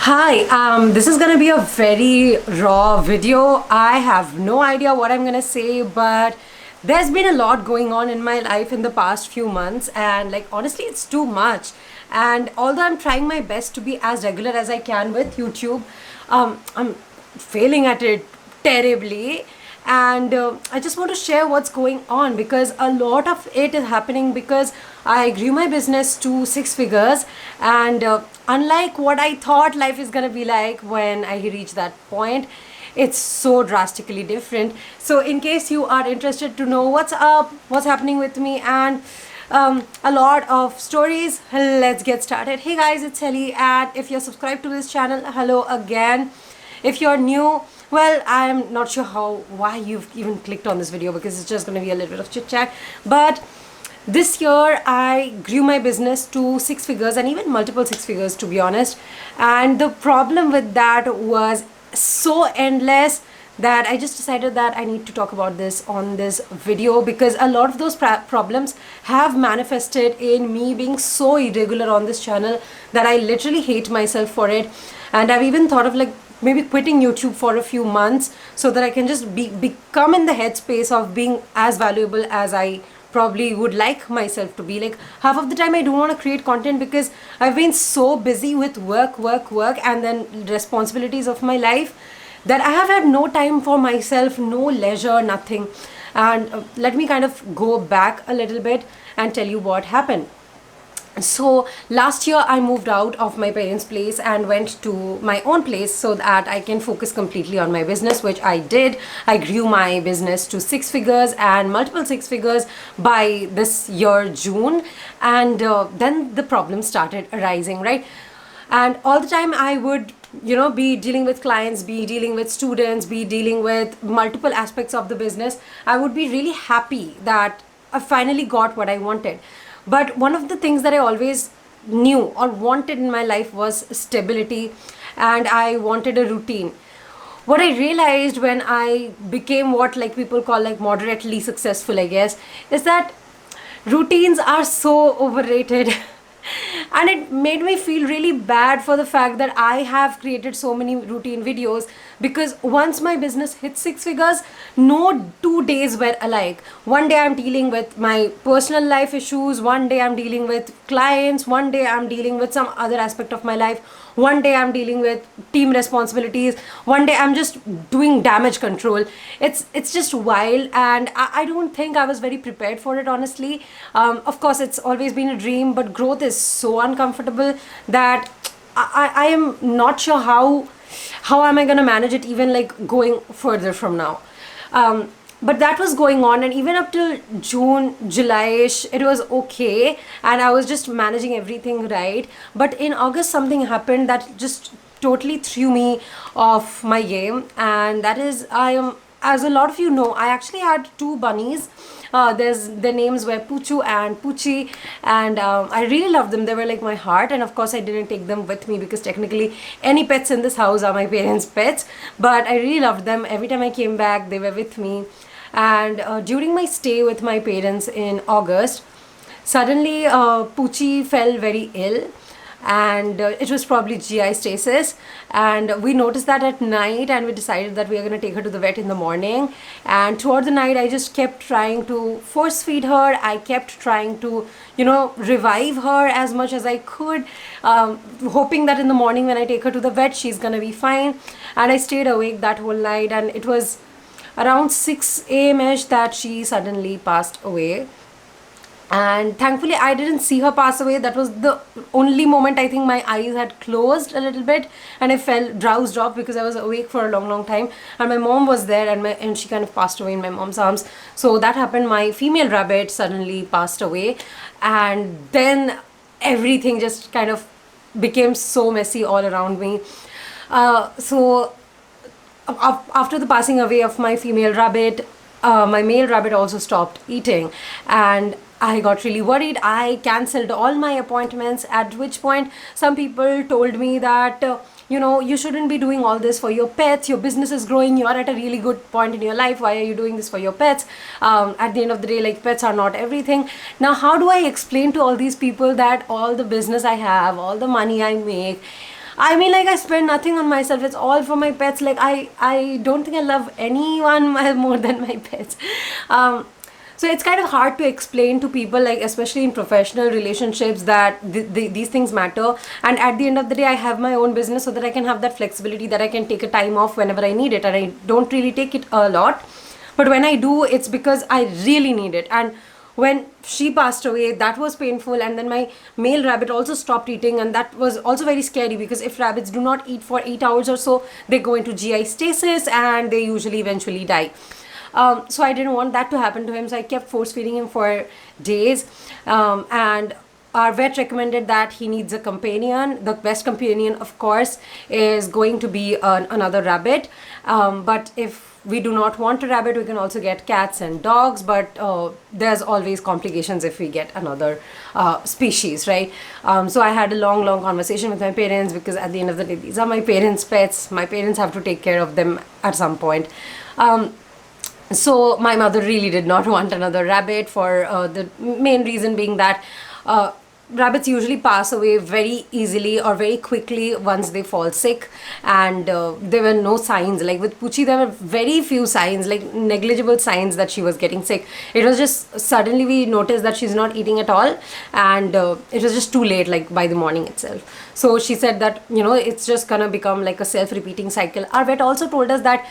Hi, this is gonna be a very raw video. I have no idea what I'm gonna say, but there's been a lot going on in my life in the past few months, and like honestly, it's too much. And although I'm trying my best to be as regular as I can with YouTube, I'm failing at it terribly. And I just want to share what's going on because a lot of it is happening because I grew my business to six figures, and unlike what I thought life is going to be like when I reach that point, it's so drastically different. So in case you are interested to know what's up, what's happening with me, and a lot of stories, let's get started. Hey guys, it's Helly, and if you're subscribed to this channel, hello again. If you're new, well, I'm not sure why you've even clicked on this video because it's just going to be a little bit of chit chat. But this year I grew my business to six figures and even multiple six figures, to be honest. And the problem with that was so endless that I just decided that I need to talk about this on this video because a lot of those problems have manifested in me being so irregular on this channel that I literally hate myself for it. And I've even thought of like maybe quitting YouTube for a few months so that I can just become in the headspace of being as valuable as I probably would like myself to be. Like half of the time I don't want to create content because I've been so busy with work and then responsibilities of my life that I have had no time for myself, no leisure, nothing. And let me kind of go back a little bit and tell you what happened. So last year I moved out of my parents' place and went to my own place so that I can focus completely on my business, which I did. I grew my business to six figures and multiple six figures by this year June, and then the problems started arising, right? And all the time I would be dealing with clients, be dealing with students, be dealing with multiple aspects of the business. I would be really happy that I finally got what I wanted. But one of the things that I always knew or wanted in my life was stability, and I wanted a routine. What I realized when I became what like people call like moderately successful, I guess, is that routines are so overrated. And it made me feel really bad for the fact that I have created so many routine videos, because once my business hit six figures, no 2 days were alike. One day I'm dealing with my personal life issues, one day I'm dealing with clients, one day I'm dealing with some other aspect of my life, one day I'm dealing with team responsibilities, one day I'm just doing damage control. It's just wild, and I don't think I was very prepared for it, honestly. Of course it's always been a dream, but growth is so uncomfortable that I am not sure how am I going to manage it, even like going further from now. But that was going on, and even up till June, July-ish, it was okay, and I was just managing everything right. But in August something happened that just totally threw me off my game, and that is, I am, as a lot of you know, I actually had two bunnies. Their names were Puchu and Puchi, and I really loved them. They were like my heart, and of course I didn't take them with me because technically any pets in this house are my parents' pets. But I really loved them. Every time I came back, they were with me. And during my stay with my parents in August, suddenly Puchi fell very ill, and it was probably GI stasis, and we noticed that at night, and we decided that we are going to take her to the vet in the morning. And throughout the night I just kept trying to force feed her. I kept trying to revive her as much as I could, hoping that in the morning when I take her to the vet she's going to be fine. And I stayed awake that whole night, and it was around 6 a.m. ish that she suddenly passed away. And thankfully I didn't see her pass away. That was the only moment I think my eyes had closed a little bit, and I felt drowsed off because I was awake for a long time. And my mom was there, and she kind of passed away in my mom's arms. So that happened. My female rabbit suddenly passed away, and then everything just kind of became so messy all around me. So after the passing away of my female rabbit, my male rabbit also stopped eating, and I got really worried. I cancelled all my appointments, at which point some people told me that you shouldn't be doing all this for your pets. Your business is growing, you're at a really good point in your life, why are you doing this for your pets? At the end of the day, like, pets are not everything. Now how do I explain to all these people that all the business I have, all the money I make, I mean, like, I spend nothing on myself. It's all for my pets. Like, I don't think I love anyone more than my pets. Um, so it's kind of hard to explain to people, like especially in professional relationships, that these things matter. And at the end of the day, I have my own business so that I can have that flexibility, that I can take a time off whenever I need it, and I don't really take it a lot. But when I do, it's because I really need it. And when she passed away, that was painful. And then my male rabbit also stopped eating, and that was also very scary, because if rabbits do not eat for 8 hours or so, they go into GI stasis and they usually eventually die. So I didn't want that to happen to him, so I kept force feeding him for days. And our vet recommended that he needs a companion. The best companion, of course, is going to be another rabbit. But if we do not want a rabbit, we can also get cats and dogs. But there's always complications if we get another species, right? So I had a long conversation with my parents, because at the end of the day, these are my parents' pets. My parents have to take care of them at some point. So my mother really did not want another rabbit, for the main reason being that rabbits usually pass away very easily or very quickly once they fall sick. And there were no signs, like with Pucci there were very few signs, like negligible signs that she was getting sick. It was just suddenly we noticed that she's not eating at all, and it was just too late, like by the morning itself. So she said that, it's just gonna become like a self-repeating cycle. Our vet also told us that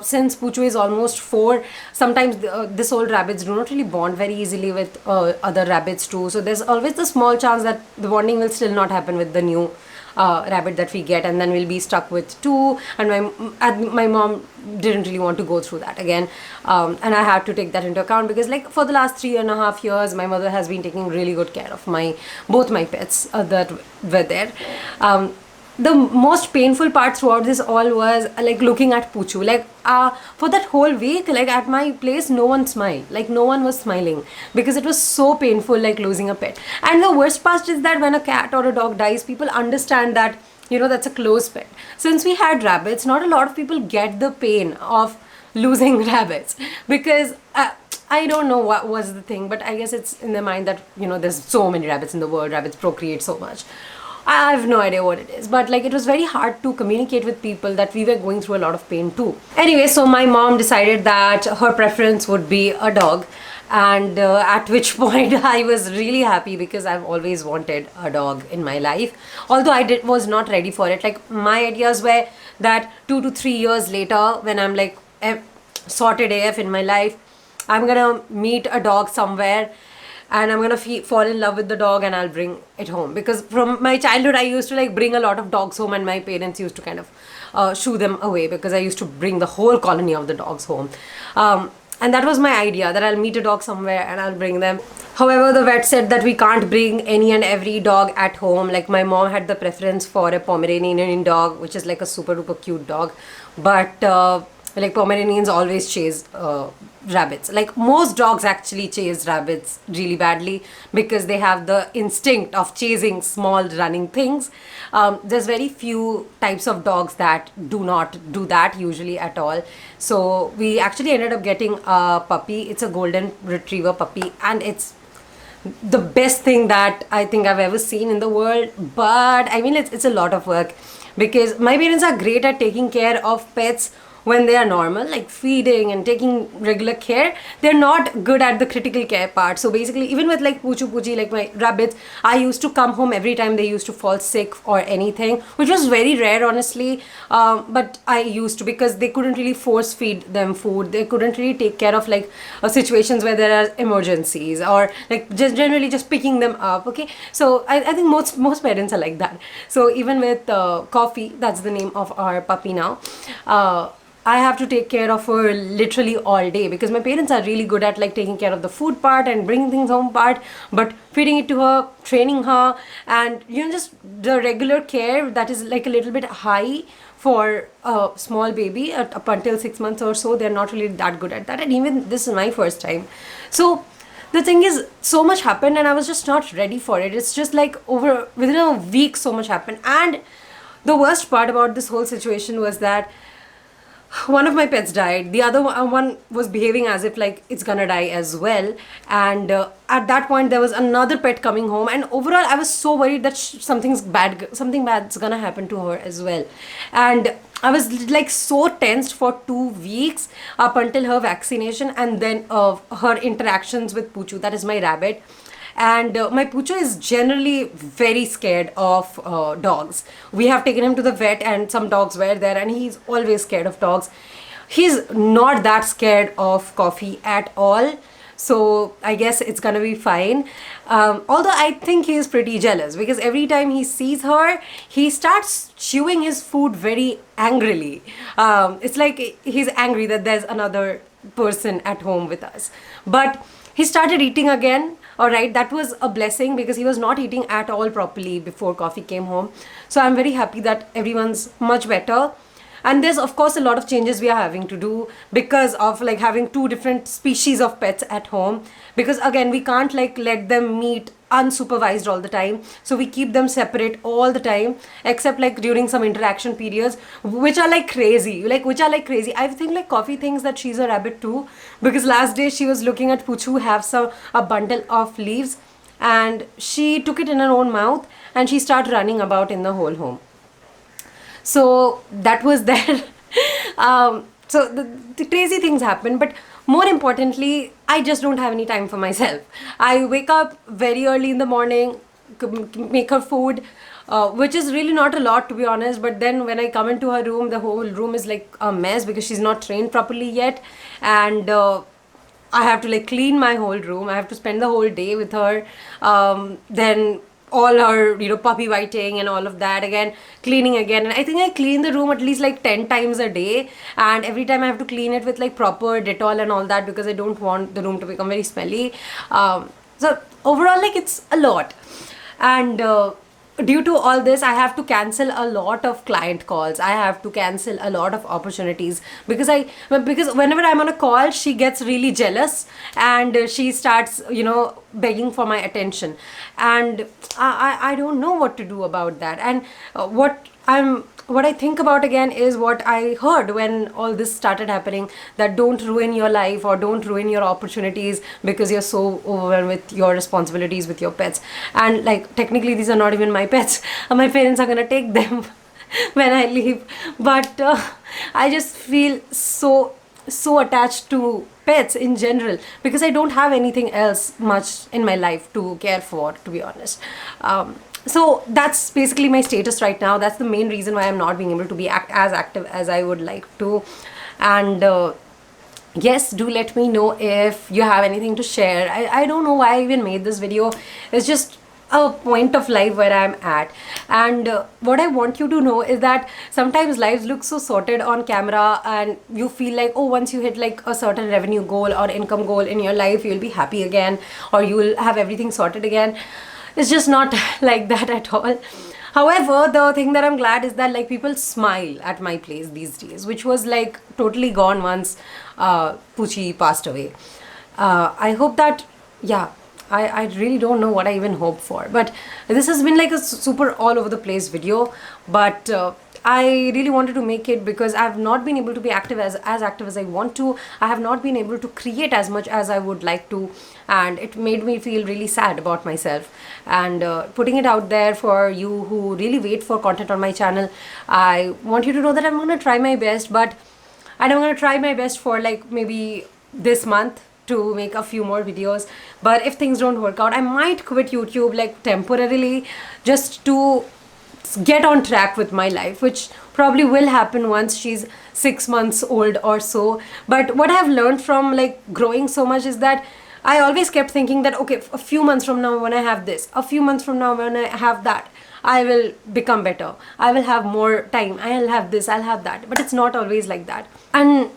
since Puchu is almost 4, sometimes this old rabbits do not really bond very easily with other rabbits too. So there's always the small chance that the bonding will still not happen with the new rabbit that we get, and then we'll be stuck with 2. And my mom didn't really want to go through that again, and I had to take that into account, because like for the last 3.5 years, my mother has been taking really good care of both my pets that were there. The most painful part throughout this all was like looking at Puchu. Like for that whole week, like at my place, no one smiled. Like no one was smiling, because it was so painful, like losing a pet. And the worst part is that when a cat or a dog dies, people understand that, that's a close pet. Since we had rabbits, not a lot of people get the pain of losing rabbits, because I don't know what was the thing, but I guess it's in their mind that, there's so many rabbits in the world, rabbits procreate so much. I have no idea what it is, but like it was very hard to communicate with people that we were going through a lot of pain too. Anyway, so my mom decided that her preference would be a dog, and at which point I was really happy, because I've always wanted a dog in my life, although was not ready for it. Like my ideas were that 2 to 3 years later, when I'm like sorted AF in my life, I'm gonna meet a dog somewhere, and I'm gonna fall in love with the dog, and I'll bring it home. Because from my childhood, I used to like bring a lot of dogs home, and my parents used to kind of shoo them away, because I used to bring the whole colony of the dogs home. And that was my idea, that I'll meet a dog somewhere and I'll bring them. However, the vet said that we can't bring any and every dog at home. Like my mom had the preference for a Pomeranian dog, which is like a super duper cute dog. But like Pomeranians always chase rabbits. Like most dogs actually chase rabbits really badly, because they have the instinct of chasing small running things. There's very few types of dogs that do not do that usually at all. So we actually ended up getting a puppy. It's a golden retriever puppy, and it's the best thing that I think I've ever seen in the world. But I mean, it's a lot of work, because my parents are great at taking care of pets when they are normal, like feeding and taking regular care. They're not good at the critical care part. So basically, even with like Puchi, like my rabbits, I used to come home every time they used to fall sick or anything, which was very rare, honestly. But I used to, because they couldn't really force feed them food. They couldn't really take care of like situations where there are emergencies, or like just generally just picking them up. Okay, so I think most parents are like that. So even with Coffee, that's the name of our puppy now. I have to take care of her literally all day, because my parents are really good at like taking care of the food part and bringing things home part, but feeding it to her, training her, and just the regular care that is like a little bit high for a small baby up until 6 months or so. They're not really that good at that, and even this is my first time. So the thing is, so much happened and I was just not ready for it. It's just like within a week so much happened. And the worst part about this whole situation was that one of my pets died. The other one was behaving as if like it's gonna die as well. And at that point, there was another pet coming home, and overall, I was so worried that something bad's gonna happen to her as well. And I was like so tensed for 2 weeks up until her vaccination, and then her interactions with Poochu, that is my rabbit. And my Pucho is generally very scared of dogs. We have taken him to the vet, and some dogs were there, and he's always scared of dogs. He's not that scared of Coffee at all. So I guess it's gonna be fine. Although I think he is pretty jealous because every time he sees her, he starts chewing his food very angrily. It's like he's angry that there's another person at home with us. But he started eating again. All right, that was a blessing because he was not eating at all properly before Coffee came home. So I'm very happy that everyone's much better. And there's of course a lot of changes we are having to do because of like having two different species of pets at home, because again we can't like let them meet unsupervised all the time, so we keep them separate all the time except like during some interaction periods, which are like crazy, I think like Coffee thinks that she's a rabbit too, because last day she was looking at Poochu have a bundle of leaves, and she took it in her own mouth and she started running about in the whole home. So that was there. So the crazy things happen, but more importantly, I just don't have any time for myself. I wake up very early in the morning, make her food, which is really not a lot to be honest. But then when I come into her room, the whole room is like a mess because she's not trained properly yet, and I have to like clean my whole room. I have to spend the whole day with her. Then all her, puppy whiting and all of that again, cleaning again. And I think I clean the room at least like 10 times a day. And every time I have to clean it with like proper Dettol and all that because I don't want the room to become very smelly. So overall, like it's a lot. And due to all this, I have to cancel a lot of client calls. I have to cancel a lot of opportunities because whenever I'm on a call, she gets really jealous and she starts, begging for my attention. And I don't know what to do about that. And what I think about again is what I heard when all this started happening, that don't ruin your life or don't ruin your opportunities because you're so overwhelmed with your responsibilities with your pets. And like technically these are not even my pets. My parents are gonna take them when I leave. But I just feel so attached to pets in general because I don't have anything else much in my life to care for, to be honest. So that's basically my status right now. That's the main reason why I'm not being able to be as active as I would like to. And yes, do let me know if you have anything to share. I don't know why I even made this video. It's just a point of life where I'm at. And what I want you to know is that sometimes lives look so sorted on camera and you feel like, oh, once you hit like a certain revenue goal or income goal in your life, you'll be happy again or you'll have everything sorted again. It's just not like that at all. However, the thing that I'm glad is that like people smile at my place these days, which was like totally gone once Poochie passed away. I hope that, yeah, I really don't know what I even hope for. But this has been like a super all over the place video. But I really wanted to make it because I have not been able to be as active as I want to. I have not been able to create as much as I would like to, and it made me feel really sad about myself. And putting it out there for you who really wait for content on my channel, I want you to know that I'm gonna try my best, but I'm gonna try my best for like maybe this month to make a few more videos. But if things don't work out, I might quit YouTube like temporarily just to get on track with my life, which probably will happen once she's 6 months old or so. But what I've learned from like growing so much is that I always kept thinking that okay, a few months from now when I have this, a few months from now when I have that, I will become better, I will have more time, I'll have this, I'll have that. But it's not always like that. And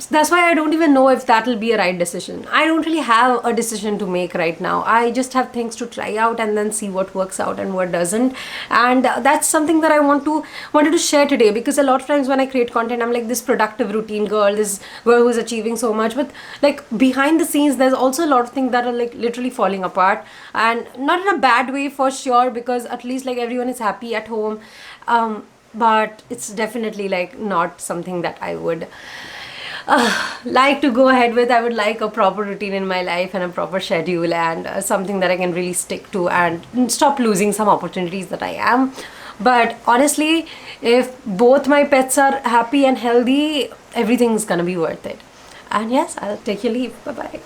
that's why I don't even know if that'll be a right decision. I don't really have a decision to make right now. I just have things to try out and then see what works out and what doesn't. And that's something that I wanted to share today, because a lot of times when I create content, I'm like this productive routine girl, this girl who's achieving so much, but like behind the scenes there's also a lot of things that are like literally falling apart, and not in a bad way for sure, because at least like everyone is happy at home. but it's definitely like not something that I would like to go ahead with. I would like a proper routine in my life and a proper schedule, and something that I can really stick to and stop losing some opportunities that I am. But honestly, if both my pets are happy and healthy, everything's gonna be worth it. And yes, I'll take your leave. Bye bye.